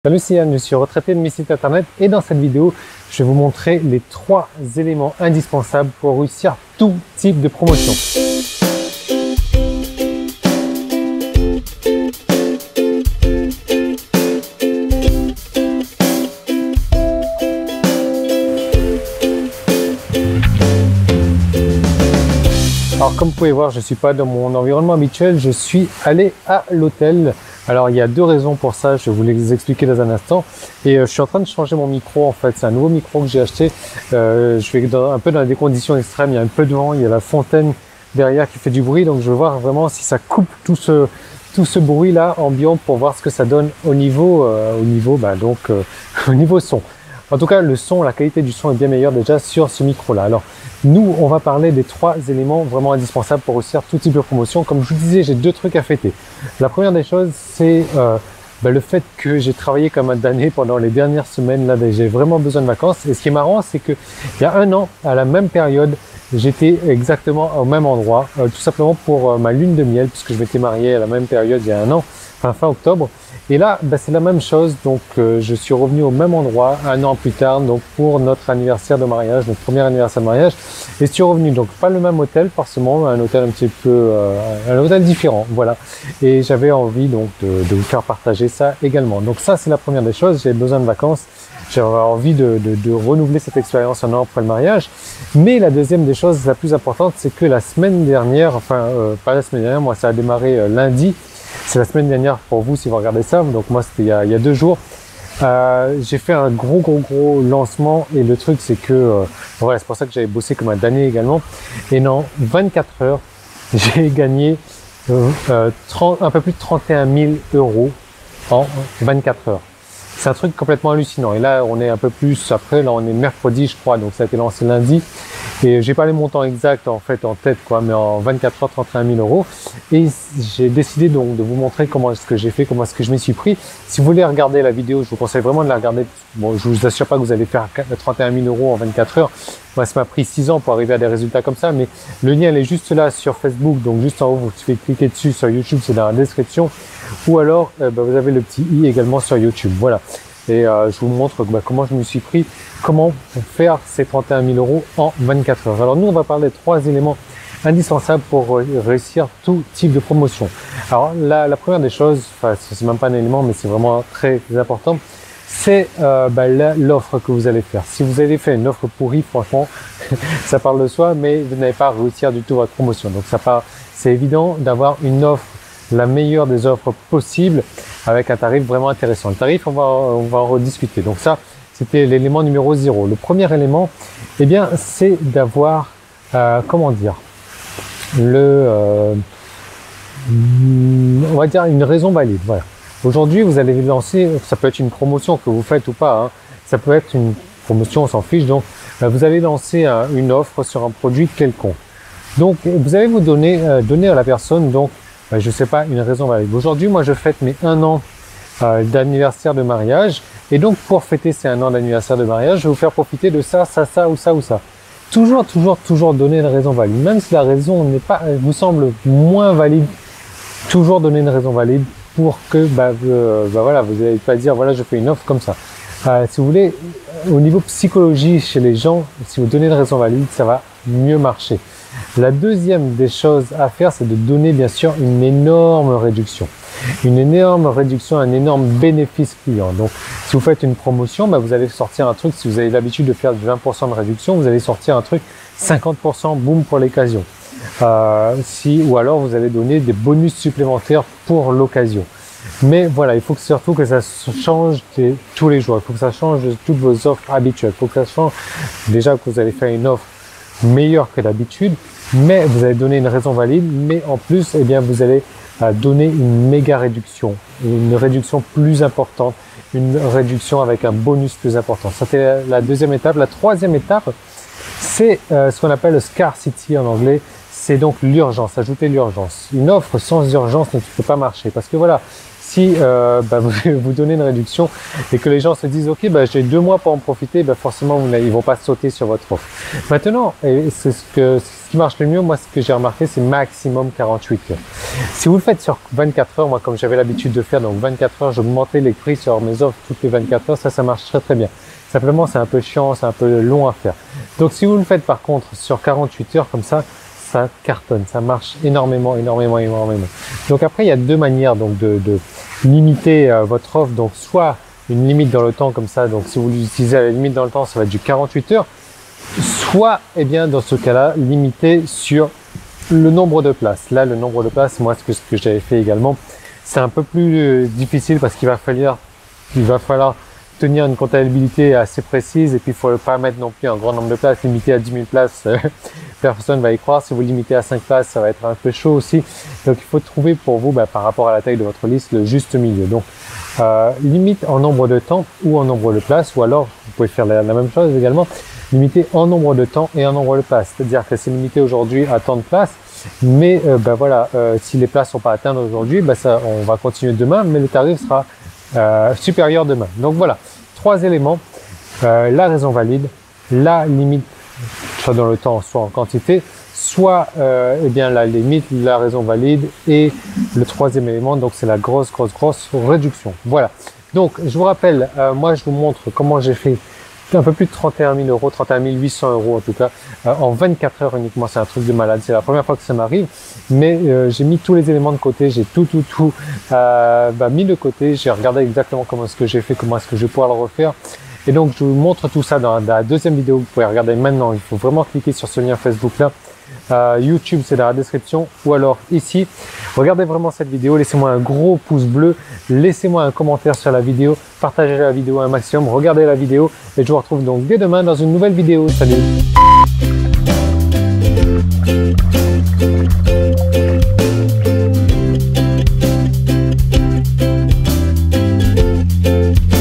Salut, c'est Yann, je suis retraité de mes sites internet et dans cette vidéo, je vais vous montrer les 3 éléments indispensables pour réussir tout type de promotion. Alors comme vous pouvez voir, je ne suis pas dans mon environnement habituel, je suis allé à l'hôtel. Alors il y a 2 raisons pour ça, je vais vous les expliquer dans un instant. Et je suis en train de changer mon micro en fait, c'est un nouveau micro que j'ai acheté. Je vais un peu dans des conditions extrêmes, il y a un peu de vent, il y a la fontaine derrière qui fait du bruit. Donc je vais voir vraiment si ça coupe tout ce bruit là ambiant pour voir ce que ça donne au niveau son. En tout cas, le son, la qualité du son est bien meilleure déjà sur ce micro-là. Alors, nous, on va parler des 3 éléments vraiment indispensables pour réussir tout type de promotion. Comme je vous disais, j'ai 2 trucs à fêter. La première des choses, c'est le fait que j'ai travaillé comme un damné pendant les dernières semaines. Là, j'ai vraiment besoin de vacances. Et ce qui est marrant, c'est que il y a 1 an, à la même période, j'étais exactement au même endroit, tout simplement pour ma lune de miel, puisque je m'étais marié à la même période il y a 1 an, fin octobre. Et là, c'est la même chose, donc je suis revenu au même endroit 1 an plus tard, donc pour notre anniversaire de mariage, notre premier anniversaire de mariage. Et je suis revenu, donc pas le même hôtel forcément, un hôtel un petit peu, un hôtel différent, voilà. Et j'avais envie donc de vous faire partager ça également. Donc ça, c'est la première des choses, j'ai besoin de vacances. J'avais envie de renouveler cette expérience 1 an après le mariage. Mais la deuxième des choses, la plus importante, c'est que la semaine dernière, pas la semaine dernière, moi ça a démarré lundi. C'est la semaine dernière pour vous si vous regardez ça. Donc moi c'était il y a 2 jours. J'ai fait un gros lancement et le truc c'est que voilà, c'est pour ça que j'avais bossé comme un damné également. Et dans 24 heures, j'ai gagné un peu plus de 31 000 € en 24 heures. C'est un truc complètement hallucinant. Et là, on est un peu plus après. Là, on est mercredi, je crois. Donc, ça a été lancé lundi. Et j'ai pas les montants exacts en fait en tête, quoi. Mais en 24 heures, 31 000 €. Et j'ai décidé donc de vous montrer comment est-ce que j'ai fait, comment est-ce que je m'y suis pris. Si vous voulez regarder la vidéo, je vous conseille vraiment de la regarder. Bon, je vous assure pas que vous allez faire 31 000 € en 24 heures. Moi, ça m'a pris 6 ans pour arriver à des résultats comme ça. Mais le lien, il est juste là sur Facebook. Donc, juste en haut, vous pouvez cliquer dessus. Sur YouTube, c'est dans la description. Ou alors, vous avez le petit i également sur YouTube. Voilà. Et je vous montre comment je me suis pris, comment faire ces 31 000 € en 24 heures. Alors nous, on va parler de 3 éléments indispensables pour réussir tout type de promotion. Alors la première des choses, c'est même pas un élément, mais c'est vraiment très important, c'est l'offre que vous allez faire. Si vous avez fait une offre pourrie, franchement, ça parle de soi, mais vous n'allez pas réussir du tout votre promotion. Donc c'est évident d'avoir une offre, la meilleure des offres possibles, avec un tarif vraiment intéressant. Le tarif, on va en rediscuter. Donc ça, c'était l'élément numéro 0. Le premier élément, eh bien, c'est d'avoir, on va dire une raison valide. Voilà. Aujourd'hui, vous allez lancer, ça peut être une promotion que vous faites ou pas, hein. Ça peut être une promotion, on s'en fiche. Donc, vous allez lancer une offre sur un produit quelconque. Donc, vous allez vous donner à la personne, donc, je sais pas, une raison valide. Aujourd'hui, moi, je fête mes 1 an d'anniversaire de mariage. Et donc, pour fêter ces 1 an d'anniversaire de mariage, je vais vous faire profiter de ça ou ça. Toujours donner une raison valide. Même si la raison vous semble moins valide, toujours donner une raison valide pour que, voilà, vous n'allez pas dire, voilà, je fais une offre comme ça. Si vous voulez, au niveau psychologie chez les gens, si vous donnez une raison valide, ça va mieux marcher. La deuxième des choses à faire, c'est de donner bien sûr une énorme réduction. Une énorme réduction, un énorme bénéfice client. Donc, si vous faites une promotion, vous allez sortir un truc, si vous avez l'habitude de faire du 20% de réduction, vous allez sortir un truc 50%, boum, pour l'occasion. Ou alors, vous allez donner des bonus supplémentaires pour l'occasion. Mais voilà, il faut surtout que ça change tous les jours. Il faut que ça change de toutes vos offres habituelles. Il faut que ça change déjà que vous allez faire une offre meilleure que d'habitude, mais vous allez donner une raison valide, mais en plus, vous allez donner une méga réduction, une réduction plus importante, une réduction avec un bonus plus important. C'était la deuxième étape. La troisième étape, c'est ce qu'on appelle le scarcity en anglais. C'est donc l'urgence, ajouter l'urgence. Une offre sans urgence ne peut pas marcher parce que voilà, si vous donnez une réduction et que les gens se disent ok, j'ai 2 mois pour en profiter, forcément ils vont pas sauter sur votre offre. Maintenant, et c'est ce qui marche le mieux, moi ce que j'ai remarqué, c'est maximum 48 heures. Si vous le faites sur 24 heures, moi comme j'avais l'habitude de faire, donc 24 heures, j'augmentais les prix sur mes offres toutes les 24 heures, ça marche très très bien. Simplement c'est un peu chiant, c'est un peu long à faire. Donc si vous le faites par contre sur 48 heures comme ça cartonne, ça marche énormément. Donc après il y a 2 manières donc de limiter votre offre, donc soit une limite dans le temps comme ça, donc si vous l'utilisez à la limite dans le temps, ça va être du 48 heures, soit dans ce cas-là, limiter sur le nombre de places. Là, le nombre de places, moi, ce que j'avais fait également, c'est un peu plus difficile parce qu'il va falloir tenir une comptabilité assez précise et puis il faut pas mettre non plus un grand nombre de places, limiter à 10 000 places, personne va y croire. Si vous limitez à 5 places, ça va être un peu chaud aussi. Donc il faut trouver pour vous, par rapport à la taille de votre liste, le juste milieu. Donc limite en nombre de temps ou en nombre de places, ou alors vous pouvez faire la même chose également, limiter en nombre de temps et en nombre de places. C'est-à-dire que c'est limité aujourd'hui à tant de places, mais si les places sont pas atteintes aujourd'hui, on va continuer demain, mais le tarif sera supérieur demain. Donc voilà, 3 éléments, la raison valide, la limite, soit dans le temps, soit en quantité, soit la limite, la raison valide, et le 3e élément, donc c'est la grosse réduction. Voilà. Donc je vous rappelle, moi je vous montre comment j'ai fait un peu plus de 31 000 euros, 31 800 euros en tout cas, en 24 heures uniquement. C'est un truc de malade. C'est la première fois que ça m'arrive, mais j'ai mis tous les éléments de côté, j'ai tout mis de côté. J'ai regardé exactement comment est-ce que j'ai fait, comment est-ce que je vais pouvoir le refaire. Et donc je vous montre tout ça dans la 2e vidéo. Vous pouvez regarder maintenant. Il faut vraiment cliquer sur ce lien Facebook là. YouTube, c'est dans la description, ou alors ici. Regardez vraiment cette vidéo, laissez-moi un gros pouce bleu, laissez-moi un commentaire sur la vidéo, partagez la vidéo un maximum, regardez la vidéo et je vous retrouve donc dès demain dans une nouvelle vidéo. Salut!